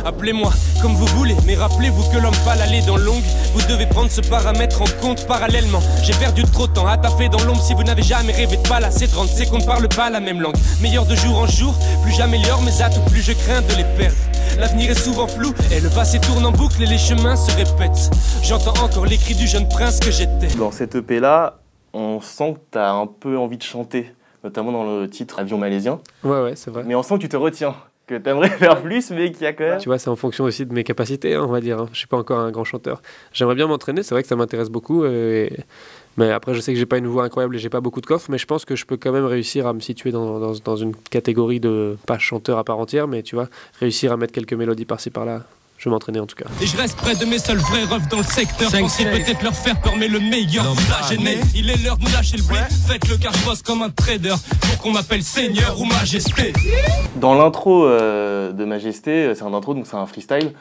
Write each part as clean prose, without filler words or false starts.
Appelez-moi comme vous voulez, mais rappelez-vous que l'homme pâle allait dans l'ongle. Vous devez prendre ce paramètre en compte parallèlement. J'ai perdu trop de temps à taffer dans l'ombre. Si vous n'avez jamais rêvé de balasser 30 secondes, parle pas la même langue. Meilleur de jour en jour, plus j'améliore mes atouts, plus je crains de les perdre. L'avenir est souvent flou et le passé tourne en boucle et les chemins se répètent. J'entends encore les cris du jeune prince que j'étais. Dans cette EP là, on sent que tu as un peu envie de chanter, notamment dans le titre Avion malaisien. Ouais, c'est vrai. Mais on sent que tu te retiens, que tu aimerais faire plus, mais qu'il y a quand même... Tu vois, c'est en fonction aussi de mes capacités, hein, on va dire. Je suis pas encore un grand chanteur. J'aimerais bien m'entraîner, c'est vrai que ça m'intéresse beaucoup. Mais après, je sais que j'ai pas une voix incroyable et j'ai pas beaucoup de coffre, mais je pense que je peux quand même réussir à me situer dans une catégorie de, pas chanteur à part entière, mais tu vois, réussir à mettre quelques mélodies par-ci par-là. Je vais m'entraîner en tout cas. Et je reste près de mes seuls vrais refs dans le secteur. Pensez peut-être leur faire peur, mais le meilleur vous a gêné. Il est l'heure de nous lâcher le blé. Faites-le car je bosse comme un trader pour qu'on m'appelle Seigneur ou Majesté. Dans l'intro de Majesté, c'est un intro, donc c'est un freestyle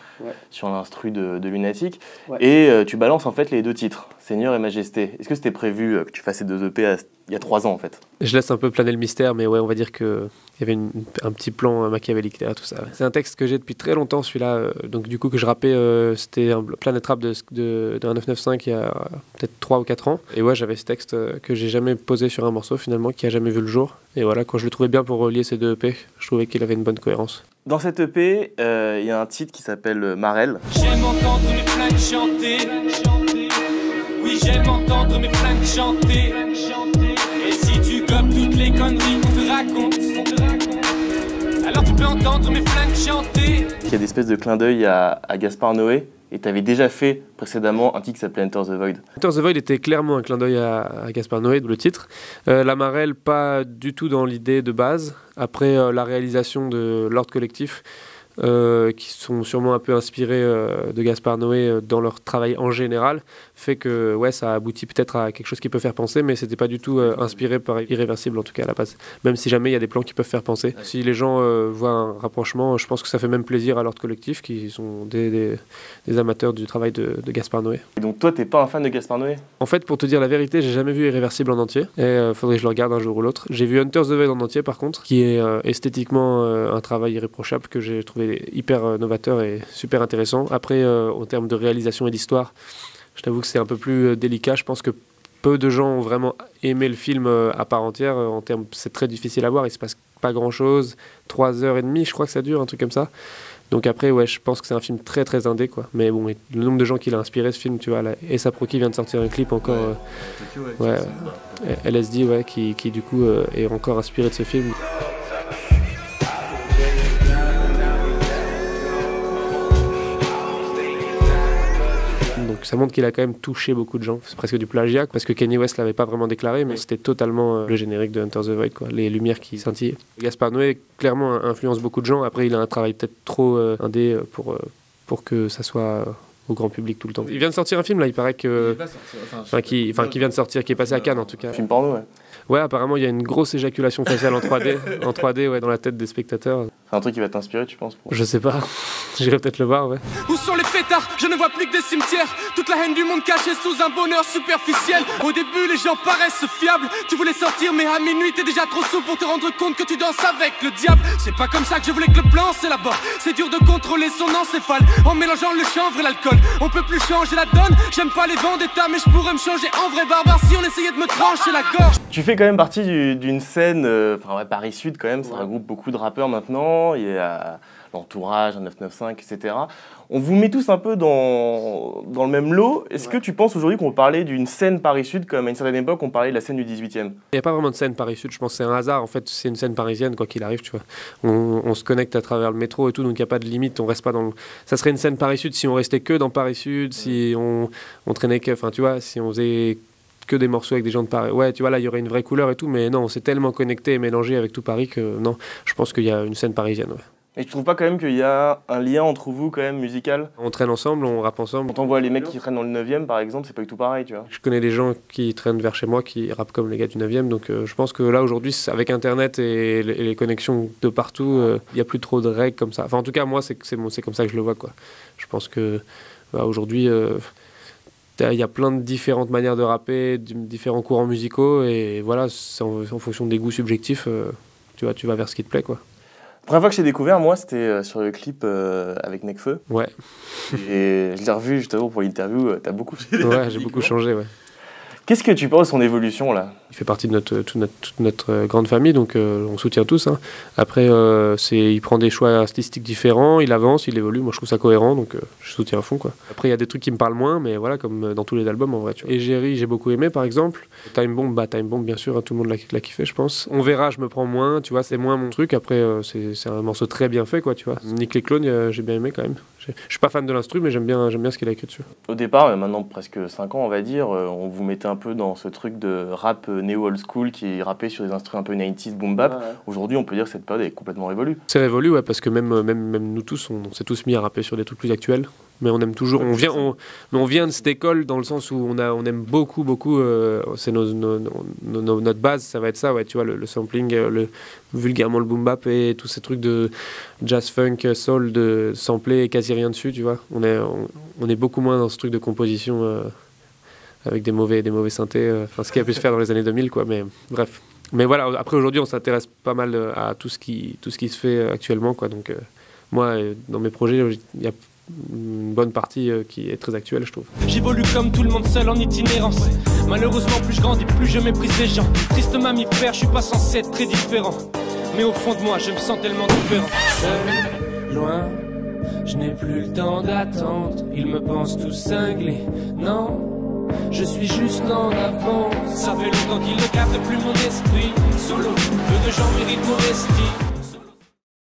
sur l'instru de Lunatic. Et tu balances en fait les deux titres, Seigneur et Majesté. Est-ce que c'était prévu que tu fasses ces deux EP il y a 3 ans en fait? Je laisse un peu planer le mystère, mais ouais, on va dire qu'il y avait un petit plan machiavélique derrière tout ça. Ouais. C'est un texte que j'ai depuis très longtemps, celui-là. Donc du coup que je rappais, c'était un Planet Rap de 995 il y a peut-être 3 ou 4 ans. Et ouais, j'avais ce texte que j'ai jamais posé sur un morceau finalement, qui a jamais vu le jour. Et voilà, quand je le trouvais bien pour relier ces deux EP, je trouvais qu'il avait une bonne cohérence. Dans cette EP, il y a un titre qui s'appelle Marel. J'aime entendre mes flingues chanter. Oui, j'aime entendre mes flingues chanter. Et si tu gobes toutes les conneries qu'on te raconte, alors tu peux entendre mes flingues chanter. Il y a des espèces de clins d'œil à Gaspard Noé. Et tu avais déjà fait précédemment un titre qui s'appelait Enter the Void. Enter the Void était clairement un clin d'œil à Gaspard Noé, le titre. La Marelle, pas du tout dans l'idée de base. Après la réalisation de l'Ordre Collectif, qui sont sûrement un peu inspirés de Gaspard Noé dans leur travail en général, fait que ouais, ça aboutit peut-être à quelque chose qui peut faire penser, mais c'était pas du tout inspiré par Irréversible en tout cas à la base. Même si jamais il y a des plans qui peuvent faire penser. Si les gens voient un rapprochement, je pense que ça fait même plaisir à l'Ordre Collectif, qui sont des amateurs du travail de Gaspard Noé. Et donc toi, t'es pas un fan de Gaspard Noé? En fait, pour te dire la vérité, j'ai jamais vu Irréversible en entier, et faudrait que je le regarde un jour ou l'autre. J'ai vu Enter the Void en entier par contre, qui est esthétiquement un travail irréprochable que j'ai trouvé hyper novateur et super intéressant. Après, en termes de réalisation et d'histoire, je t'avoue que c'est un peu plus délicat. Je pense que peu de gens ont vraiment aimé le film à part entière. En termes, c'est très difficile à voir, il se passe pas grand-chose. 3h30, je crois que ça dure, un truc comme ça. Donc après, ouais, je pense que c'est un film très très indé, quoi. Mais bon, le nombre de gens qui l'a inspiré, ce film, tu vois, là, et A$AP Rocky vient de sortir un clip encore. LSD, ouais, qui du coup est encore inspiré de ce film. Donc ça montre qu'il a quand même touché beaucoup de gens. C'est presque du plagiat, parce que Kanye West l'avait pas vraiment déclaré, mais c'était totalement le générique de Enter the Void, quoi. Les lumières qui scintillaient. Gaspard Noé, clairement, influence beaucoup de gens. Après, il a un travail peut-être trop indé pour que ça soit au grand public tout le temps. Il vient de sortir un film, là, il paraît que... qui vient de sortir, qui est passé à Cannes, en tout cas. Film porno, ouais. Ouais, apparemment, il y a une grosse éjaculation faciale en 3D, ouais, dans la tête des spectateurs. C'est un truc qui va t'inspirer, tu penses? Je sais pas. J'irai peut-être le voir, ouais. Où sont les fêtards? Je ne vois plus que des cimetières. Toute la haine du monde cachée sous un bonheur superficiel. Au début, les gens paraissent fiables. Tu voulais sortir, mais à minuit, t'es déjà trop sous pour te rendre compte que tu danses avec le diable. C'est pas comme ça que je voulais que le plan s'élabore. C'est dur de contrôler son encéphale en mélangeant le chanvre et l'alcool. On peut plus changer la donne. J'aime pas les vendettas, mais je pourrais me changer en vrai barbare si on essayait de me trancher la gorge. Tu fais quand même partie d'une scène, Paris Sud quand même, ça regroupe beaucoup de rappeurs maintenant, il y a l'entourage, un 995, etc. On vous met tous un peu dans le même lot. Est-ce que tu penses aujourd'hui qu'on parlait d'une scène Paris Sud comme à une certaine époque on parlait de la scène du 18e? Il n'y a pas vraiment de scène Paris Sud, je pense que c'est un hasard. En fait, c'est une scène parisienne, quoi qu'il arrive, tu vois. On se connecte à travers le métro et tout, donc il n'y a pas de limite. On reste pas dans Ça serait une scène Paris Sud si on restait que dans Paris Sud, si on traînait que... Enfin, tu vois, si on faisait que des morceaux avec des gens de Paris. Ouais, tu vois, là, il y aurait une vraie couleur et tout, mais non, on s'est tellement connecté et mélangé avec tout Paris que non, je pense qu'il y a une scène parisienne, ouais. Et tu trouves pas quand même qu'il y a un lien entre vous quand même musical? On traîne ensemble, on rappe ensemble. Quand on voit les mecs qui traînent dans le 9e par exemple, c'est pas du tout pareil, tu vois. Je connais des gens qui traînent vers chez moi qui rappent comme les gars du 9e, donc je pense que là aujourd'hui, avec internet et les connexions de partout, il n'y a plus trop de règles comme ça. Enfin en tout cas moi c'est comme ça que je le vois, quoi. Je pense que aujourd'hui il y a plein de différentes manières de rapper, différents courants musicaux, et voilà, c'est en fonction des goûts subjectifs, tu vas vers ce qui te plaît, quoi. La première fois que j'ai découvert, moi, c'était sur le clip avec Nekfeu. Ouais. Et je l'ai revu justement pour l'interview. T'as beaucoup changé. Ouais, j'ai beaucoup changé, ouais. Qu'est-ce que tu penses de son évolution là? Il fait partie de toute notre grande famille, donc on soutient tous. Hein. Après, il prend des choix artistiques différents, il avance, il évolue. Moi, je trouve ça cohérent, donc je soutiens à fond, quoi. Après, il y a des trucs qui me parlent moins, mais voilà, comme dans tous les albums, en vrai. Tu vois. Et Jerry, j'ai beaucoup aimé, par exemple. Time Bomb, bien sûr, hein, tout le monde l'a kiffé, je pense. On verra, je me prends moins, tu vois, c'est moins mon truc. Après, c'est un morceau très bien fait, quoi, tu vois. Nick les Clones, j'ai bien aimé quand même. Je suis pas fan de l'instru, mais j'aime bien ce qu'il a écrit dessus. Au départ, maintenant presque 5 ans, on va dire, on vous mettait un peu dans ce truc de rap néo-old school qui rappait sur des instruments un peu 90s, boom bap. Ouais. Aujourd'hui, on peut dire que cette période est complètement révolue. C'est révolu, ouais, parce que même nous tous, on s'est tous mis à rapper sur des trucs plus actuels. Mais on aime toujours, on vient de cette école dans le sens où on aime beaucoup, c'est notre base, ça va être ça, ouais, tu vois, le sampling, vulgairement le boom bap et tous ces trucs de jazz, funk, soul, de sampler et quasi rien dessus, tu vois. On est beaucoup moins dans ce truc de composition avec des mauvais synthés, ce qu'il y a pu se faire dans les années 2000, quoi, mais bref. Mais voilà, après aujourd'hui, on s'intéresse pas mal à tout ce qui se fait actuellement, quoi, donc moi, dans mes projets, il y a une bonne partie qui est très actuelle, je trouve. J'évolue comme tout le monde seul en itinérance. Malheureusement, plus je grandis, plus je méprise les gens. Triste mammifère, je suis pas censé être très différent. Mais au fond de moi, je me sens tellement différent. Seul, loin, je n'ai plus le temps d'attendre. Ils me pensent tous cinglés, non, je suis juste en avance. Ça fait longtemps qu'ils ne captent plus mon esprit. Solo, peu de gens méritent mon estime.